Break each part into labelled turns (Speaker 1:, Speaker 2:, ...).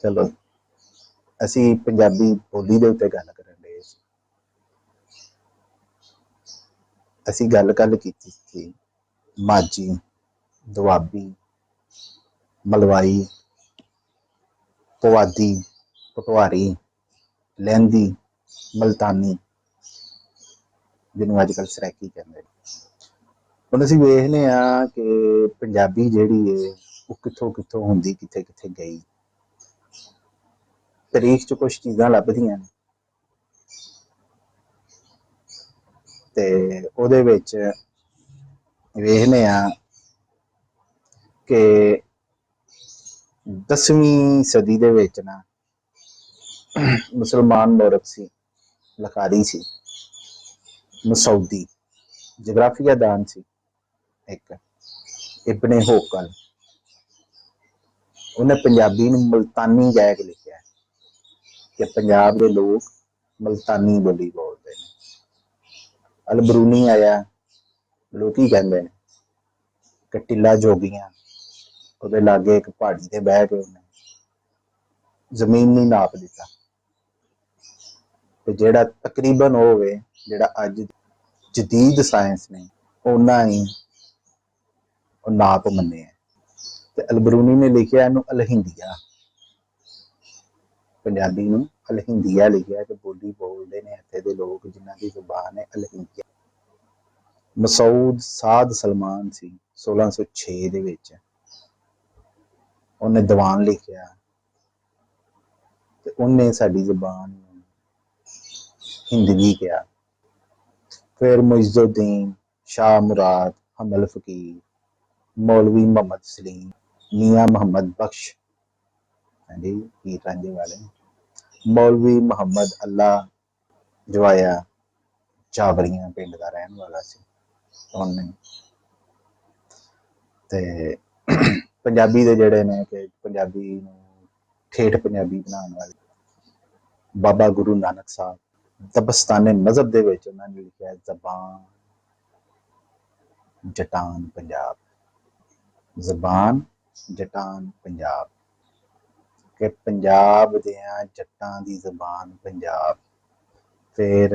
Speaker 1: चलो असी पंजाबी बोली दे उत्ते गल करन दे सी। असी गल कल कीती सी माझी, दुआबी, मलवाई, पुआधी, पटवारी, लहंदी, मलतानी, जिन्होंने अजकल सरैकी कहते हैं। हुण असीं वेखने कि पंजाबी जिहड़ी है वो कित्थों कित्थों हुंदी कित्थे कित्थे गई। तारीख च कुछ चीज़ां लभदियां ने ते ओहदे विच वेखने कि 10वीं सदी दे विच ना मुसलमान मौरख सी, लखारी सी, मसऊदी जगराफिया दान सी एक इब्ने होकल। उन्हें पंजाबी नूं मुल्तानी कह के लिखिया कि पंजाब के लोग मुल्तानी बोली बोलते हैं। अलबरूनी आया, लोग की कहते हैं कि टिल्ला जोगियां ਉਹਦੇ लागे एक पहाड़ी ते बह के उन्हें जमीन नहीं नाप दिता ते जेड़ा तकरीबन होवे जेड़ा अज जदीद साइंस ने उन्ना ही नाप मन्ने ते अलबरूनी ने लिखिया इनू अलहिंदिया, पंजाबी नूं अलहिंदिया लिखिया कि बोली बोलते हैं इत्थे दे लोग जिन्हां दी जुबान है अलहिंदिया। मसूद साद सलमान सी 1606 दे विच उन्हें दीवान लिखिया ते उन्हें साडी जुबान हिंदवी किया। फिर मुइज़ुद्दीन, शाह मुराद, हमल फकीर, मौलवी मोहम्मद सलीम, मियाँ मोहम्मद बख्श, हाँ जी पीर रांझे वाले, मौलवी मोहम्मद अल्लाह जवाया चावरियां पिंड का रहने वाला सी उन्हें ते पंजाबी दे जिहड़े ने कि पंजाबी ठेठ पंजाबी बनाने वाले बाबा गुरु नानक साहब दबस्ताने मजहब दे विच उन्होंने लिखा है जबान जटान पंजाब, जबान जटान पंजाब के पंजाब दियां जट्टां दी जबान पंजाब। फिर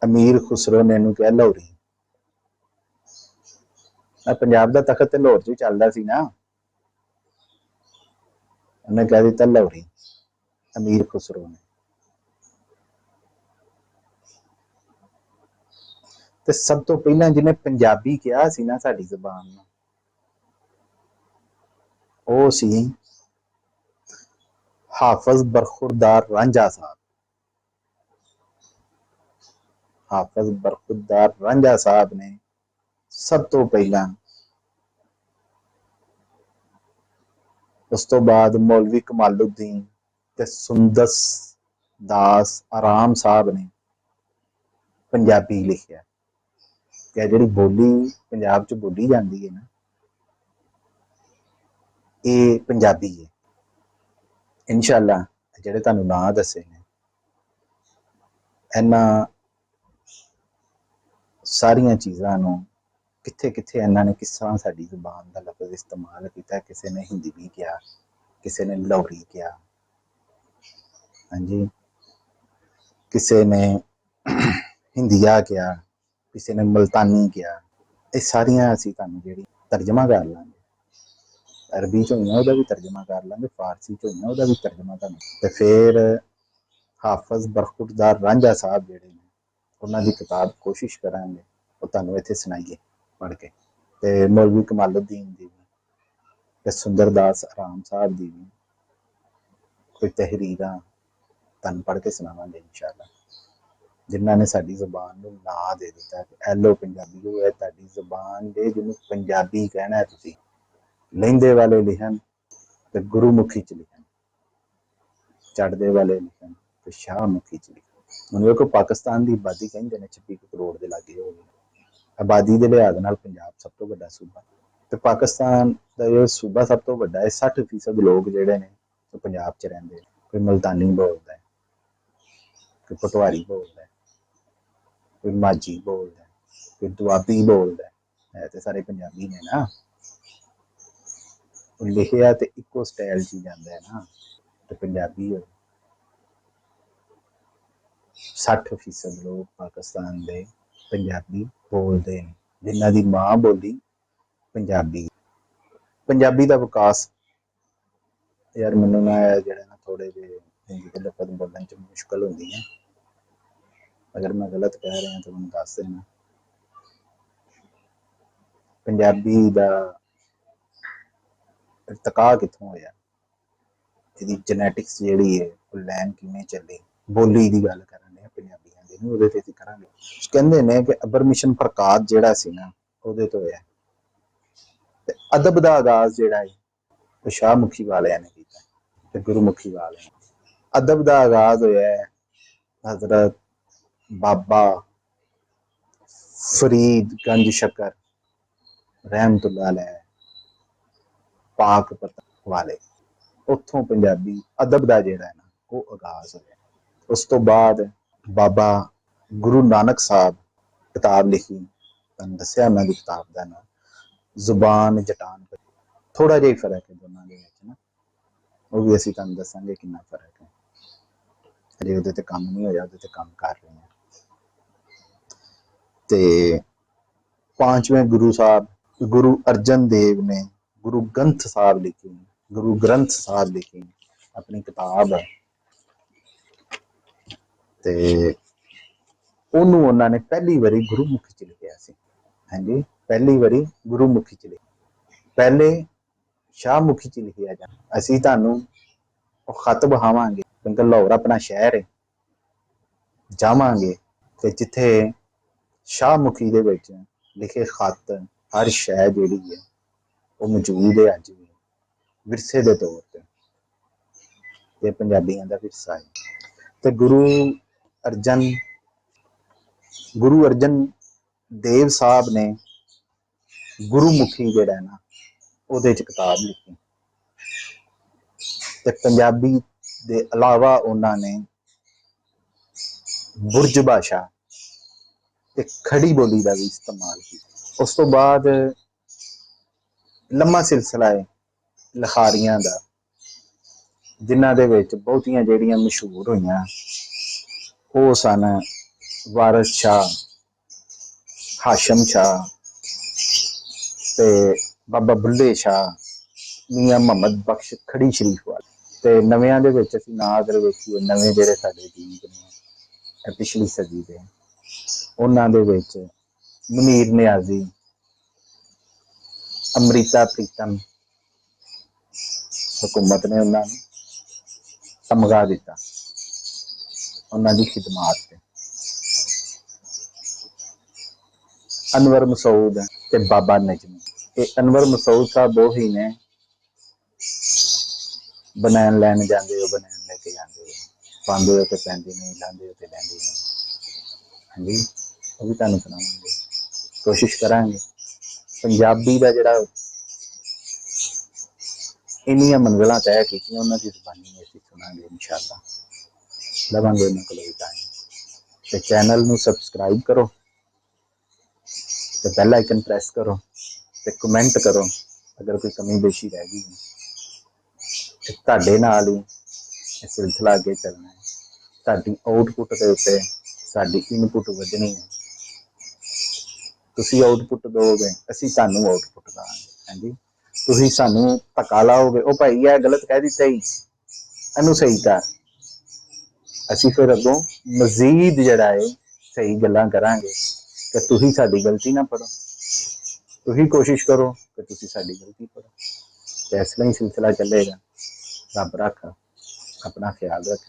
Speaker 1: अमीर खुसरो ने इहनूं कहा लाहौरी, पंजाब दा तखत ते लाहौर च ही चलदा सी ना, उन्हें कह दिता लाहौरी अमीर खुसरो ने। ते सब तो पहला जिन्हें पंजाबी कहा सी ना साडी जबान नूं ਉਹ ਸੀ हाफिज बरखुरदार रांझा साहब। हाफिज बरखुरदार रांझा साहब ने सब तो पहला, उस तो बाद मौलवी कमालुद्दीन ते सुंदस दास आराम साहब ने पंजाबी लिखिया कि जिहड़ी बोली पंजाब च बोली जाती है ना ये पंजाबी है। इंशाअल्लाह जिहड़े तुहानूं नां दस्से ने इन्हां सारियां चीज़ां नूं कित्थे कित्थे इन्हां ने किस तरह साडी जुबान का लफ्ज़ इस्तेमाल किया। किसी ने हिंदी भी किया, किसी ने लाहौरी किया, हाँ जी किसी ने हिंदिया किया, किसी ने मुल्तानी किया। ये सारियां असीं तुहानूं जिहड़ी तर्जमा कर लांगे, अरबी च होईयां उहदा भी तर्जमा कर लांगे, फारसी च होईयां उहदा भी तर्जमा कर ते फिर हाफिज बरखुरदार रांझा साहब जिहड़े ने उन्हां दी किताब कोशिश करांगे वो तुहानूं इत्थे सुनाइए पढ़ के। ते मौलवी कमालुद्दीन दी भी ते सुंदरदास आराम साहब दी भी कोई तहरीरां तुहानूं पढ़ के सुनावांगे इंशाअल्लाह, जिन्हां ने साडी जुबान नूं नां दे दिता कि ऐ लो पंजाबी है तुहाडी जुबान जे जिन्हूं पंजाबी कहना है तुसीं लहिंदे वाले लिखन ते गुरुमुखी च लिखन, चढ़दे वाले लिखन ते शाहमुखी च लिखन। हुण वेखो पाकिस्तान की आबादी कहिंदे ने 26 करोड़ के लागे हो गई, आबादी के लिहाज नाल पंजाब सब तो वड्डा सूबा ते पाकिस्तान का जो सूबा सब तो वड्डा है 60% लोग जिहड़े ने पंजाब च रहिंदे ने। कोई मुल्तानी बोलदा है, कोई पटवारी बोलदा है, कोई माझी बोलदा है, कोई दुआबी बोलदा है ते सारे पंजाबी ने ना। लिखिया तो इको स्टाइल च जाता है ना, तो पंजाबी हो। 60% लोग पाकिस्तान के पंजाबी बोलते हैं, जिन्हों की माँ बोली पंजाबी। पंजाबी का विकास यार मैनू ना जरा ना थोड़े जे हिंदी के लफज बोलने च मुश्किल होंदी है, अगर मैं गलत कह रहा तो मैं दस देना। पंजाबी का इरतका कितों होया, इसकी जेनैटिक्स जी है लैन किमें चली, बोली की गल कर पंजाबियों की वो करा। कहते ने कि अबर मिशन प्रकाश जोड़ा सी ना वो तो है। अदब का आगाज जोड़ा है तो शाहमुखी वाले ने किया, गुरुमुखी वाले। अदब का आगाज होया है हजरत बाबा फरीद गंज शकर रहमतुल्लाह अलैह पाक पता वाले, उतों पंजाबी अदब का जोड़ा है ना वो आगाज होया। उस तो बाद बाबा गुरु नानक साहब किताब लिखी, तुहानूं दस्सिया उन्हां दी किताब का नाम जुबान जटान। थोड़ा जिहा फर्क है दोनों के विच ना, वो भी असीं तुहानूं दस्सांगे कितना फर्क है, अजे उहदे ते काम नहीं होया, उहदे ते काम कर रहे हैं। ते पांचवें गुरु साहब गुरु अर्जन देव ने गुरु ग्रंथ साहब लिखी, गुरु ग्रंथ साहब लिखी अपनी किताब है, ते ओनू उन्होंने पहली बारी गुरुमुखी च लिखिया सी। हाँ जी, पहली बारी गुरुमुखी च लिखिया, पहले शाहमुखी च लिखिया जा। असीं तुहानूं खत बहावांगे क्योंकि लाहौर अपना शहर है, जावांगे ते जिथे शाहमुखी दे विच लिखे खत हर शै जिहड़ी है वो मौजूद है अज भी विरसे के तौर पर, ये पंजाबियों का विरसा है। तो गुरु अर्जन देव साहब ने गुरुमुखी जिहड़ा ना उहदे च किताब लिखी, ते पंजाबी दे अलावा उन्होंने बुरज भाषा ते खड़ी बोली का भी इस्तेमाल किया। उस तो बाद लम्मा सिलसिला है लिखारियां का, जिन्हां दे विच बहुतियां जिहड़ियां मशहूर होईयां वो सन वारिस शाह, हाशम शाह ते बाबा बुल्ले शाह, मियाँ मुहम्मद बख्श खड़ी शरीफ वाले। ते नवियां दे विच असीं नां अगर वेखीए नवे जिहड़े साडे गीत ने पिछली सदी दे उन्हां दे विच मुनीर नियाजी, अमृता प्रीतम हुकूमत ने उन्होंने तमगा दिता उन्होंने खिदमात से। अनवर मसूद ते बाबा नजमी, ये अनवर मसूद साहब वो ही ने बनैन लैन जाते हो बनैन लेके जाते हो, पाते हो तो पैंती नहीं, लाते हो तो लैंदी नहीं। हाँ जी, वो भी तुहानूं सुनावांगे, कोशिश करांगे पंजाबी का जिहड़ा इन्नियां मंजिलां तय कीतियां उन्हां दी ज़ुबानी असीं सुनांगे इंशाअल्लाह, लवांगे उन्हां कोलों भी टाइम। ते चैनल नूं सबसक्राइब करो ते बैल आइकन प्रेस करो ते कमेंट करो अगर कोई कमी बेशी रह गई ते तुहाडे नाल ही ये सिलसिला अगे चलना है। तुहाडी आउटपुट के उत्ते साडी इनपुट वधनी है, तुसीं आउटपुट दोगे असीं तुहानूं आउटपुट देवांगे। हाँ जी, तुसीं सानूं धक्का लाओगे ओ भाई यह गलत कह दिता ही इनू सही कर, असीं फिर अगों मजीद जिहड़ा है सही गल्लां करांगे कि तुसीं साडी गलती ना पढ़ो, तुसीं कोशिश करो कि तुसीं साडी गलती पढ़ो। तो इस तरह ही सिलसिला चलेगा। रब रखा, अपना ख्याल रख।